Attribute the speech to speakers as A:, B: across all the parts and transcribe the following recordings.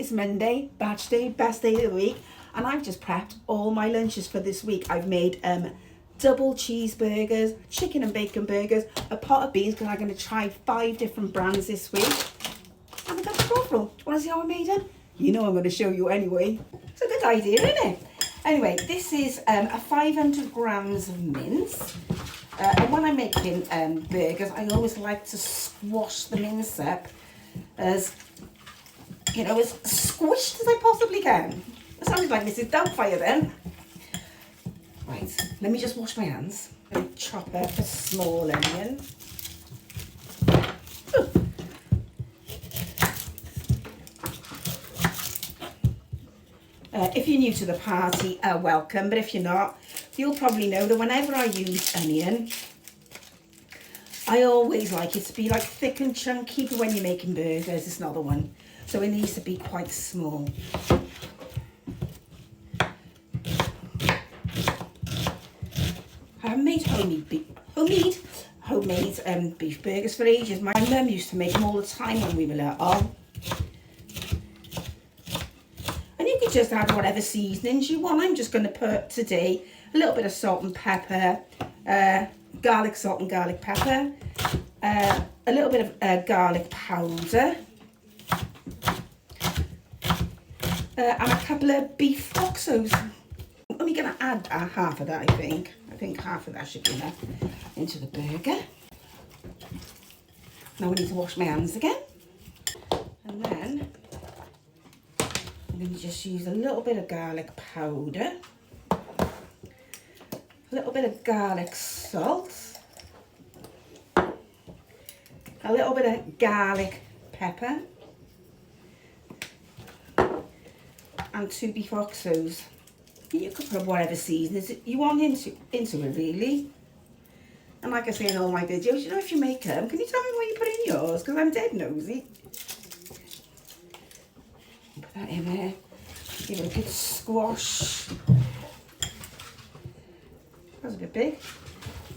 A: It's Monday, batch day, best day of the week, and I've just prepped all my lunches for this week. I've made double cheeseburgers, chicken and bacon burgers, a pot of beans, because I'm going to try 5 different brands this week. And I got the Bovril. Do you want to see how I made them? You know I'm going to show you anyway. It's a good idea, isn't it? Anyway, this is a 500 grams of mince. And when I'm making burgers, I always like to squash the mince up as, you know, as squished as I possibly can. It sounds like Mrs. Doubtfire then. Right, let me just wash my hands. I'm going to chop up a small onion. If you're new to the party, welcome, but if you're not, you'll probably know that whenever I use onion, I always like it to be like thick and chunky, but when you're making burgers, it's not the one. So it needs to be quite small. I've made homemade beef burgers for ages. My mum used to make them all the time when we were little. And you can just add whatever seasonings you want. I'm just going to put today a little bit of salt and pepper, garlic salt and garlic pepper, a little bit of garlic powder, and a couple of beef oxos. I'm only going to add half of that, I think. I think half of that should be enough into the burger. Now we need to wash my hands again. And then I'm going to just use a little bit of garlic powder, a little bit of garlic salt, a little bit of garlic pepper, and 2 beef oxos. You could put whatever seasonings you want into it, really. And like I say in all my videos, you know, if you make them, can you tell me what you put in yours? Because I'm dead nosy. Put that in there. Give it a good squash. That was a bit big.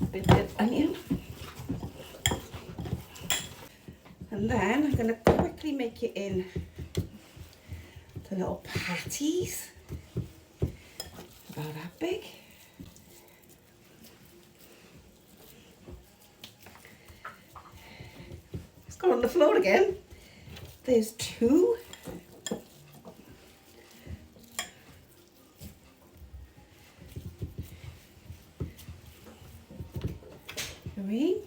A: A bit of onion. And then I'm going to quickly make it in the little patties. About that big. It's gone on the floor again. There's 2. 3.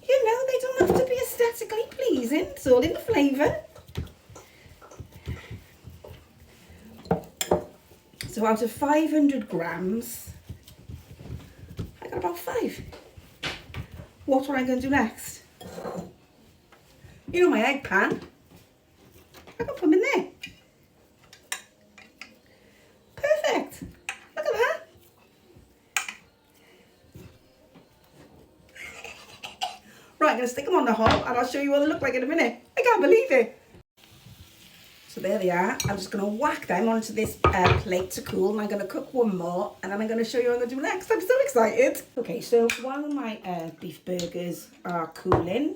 A: You know, they don't have to be aesthetically pleasing. It's all in the flavour. So out of 500 grams, I got about 5. What am I going to do next? You know my egg pan. I can put them in there. Perfect. Look at that. Right, I'm going to stick them on the hob and I'll show you what they look like in a minute. I can't believe it. So there they are. I'm just going to whack them onto this plate to cool, and I'm going to cook one more, and then I'm going to show you what I'm going to do next. I'm so excited. Okay, so while my beef burgers are cooling,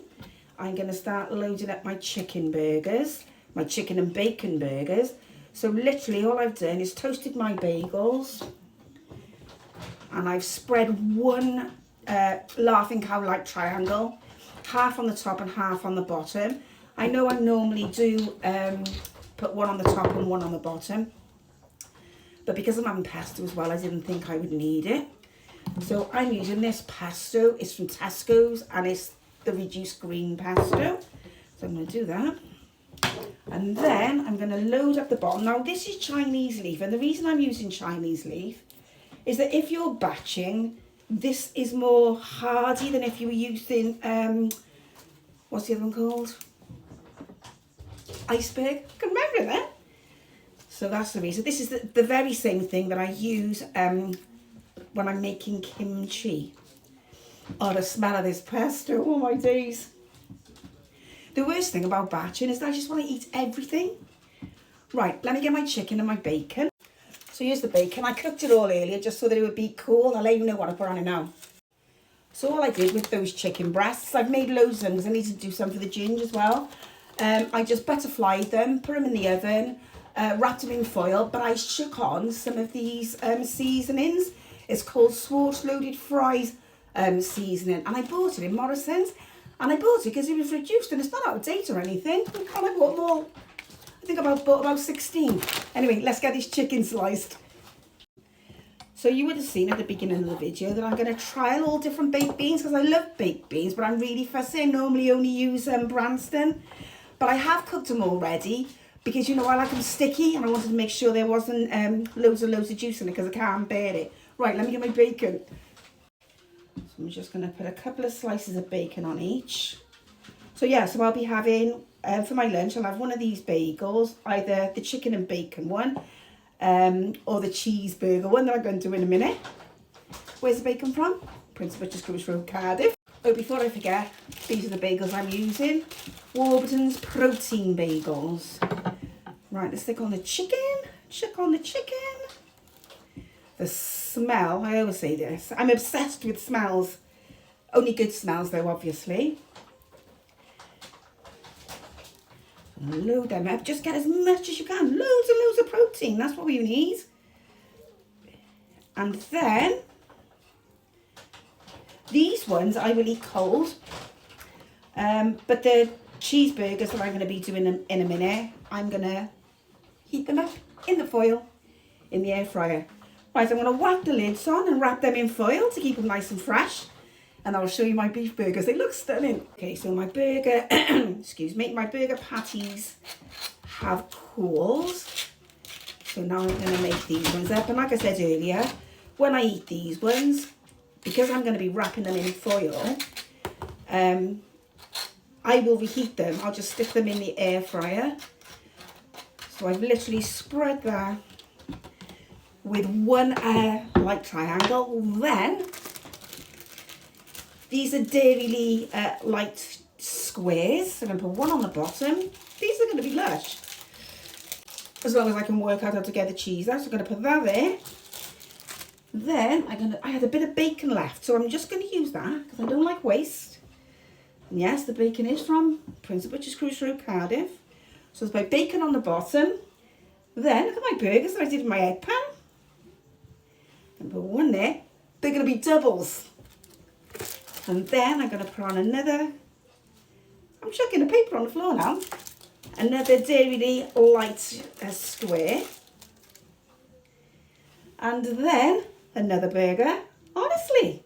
A: I'm going to start loading up my chicken burgers, my chicken and bacon burgers. So literally all I've done is toasted my bagels, and I've spread one laughing cow-like triangle, half on the top and half on the bottom. I know I normally do put one on the top and one on the bottom, but because I'm having pesto as well, I didn't think I would need it. So I'm using this pesto. It's from Tesco's and it's the reduced green pesto. So I'm going to do that. And then I'm going to load up the bottom. Now this is Chinese leaf, and the reason I'm using Chinese leaf is that if you're batching, this is more hardy than if you were using, what's the other one called? Iceberg. I can remember that. So that's the reason. This is the very same thing that I use when I'm making kimchi. Oh, the smell of this pesto. Oh my days. The worst thing about batching is that I just want to eat everything. Right, let me get my chicken and my bacon. So here's the bacon. I cooked it all earlier just so that it would be cool. I'll let you know what I put on it now. So all I did with those chicken breasts, I've made loads of them because I need to do some for the ginge as well. I just butterflied them, put them in the oven, wrapped them in foil, but I shook on some of these seasonings. It's called Schwartz Loaded Fries seasoning, and I bought it in Morrison's, and I bought it because it was reduced, and it's not out of date or anything. And I bought them all. I think I bought about 16. Anyway, let's get this chicken sliced. So you would have seen at the beginning of the video that I'm going to trial all different baked beans because I love baked beans, but I'm really fussy. I normally only use Branston, but I have cooked them already because, you know, I like them sticky and I wanted to make sure there wasn't loads of juice in it because I can't bear it. Right, let me get my bacon. So I'm just going to put a couple of slices of bacon on each. So yeah, so I'll be having, for my lunch, I'll have one of these bagels, either the chicken and bacon one, or the cheeseburger one that I'm going to do in a minute. Where's the bacon from? Prince Butcher's Cruise Road, Cardiff. Oh, before I forget, these are the bagels I'm using. Warburton's protein bagels. Right, let's stick on the chicken. Check on the chicken. The smell, I always say this. I'm obsessed with smells. Only good smells though, obviously. Load them up. Just get as much as you can. Loads and loads of protein. That's what we need. And then these ones I will eat cold. But the cheeseburgers that I'm going to be doing in a minute, I'm going to heat them up in the foil in the air fryer. Right, I'm going to whack the lids on and wrap them in foil to keep them nice and fresh. And I'll show you my beef burgers. They look stunning. Okay, so my burger, excuse me, my burger patties have cooled. So now I'm going to make these ones up. And like I said earlier, when I eat these ones, because I'm going to be wrapping them in foil, I will reheat them. I'll just stick them in the air fryer. So I've literally spread that with one light triangle. Then these are Dairy light squares. So I'm going to put one on the bottom. These are going to be lush. As long as I can work out how to get the cheese out. So I'm going to put that there. Then I had a bit of bacon left. So I'm just going to use that because I don't like waste. And yes, the bacon is from Prince Butcher's Cruise Road, Cardiff. So there's my bacon on the bottom. Then look at my burgers that I did in my egg pan. I'm going to put one there. They're going to be doubles. And then I'm going to put on another, I'm chucking the paper on the floor now, another Dairy light square. And then another burger, honestly.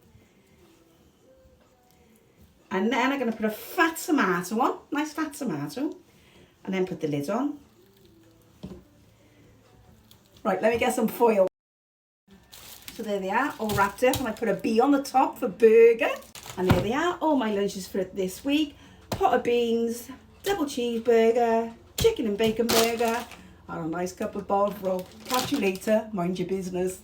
A: And then I'm going to put a fat tomato on, nice fat tomato, and then put the lid on. Right, let me get some foil. So there they are, all wrapped up, and I put a B on the top for burger. And there they are, all my lunches for this week. Pot of beans, double cheeseburger, chicken and bacon burger, and a nice cup of Bovril. Catch you later, mind your business.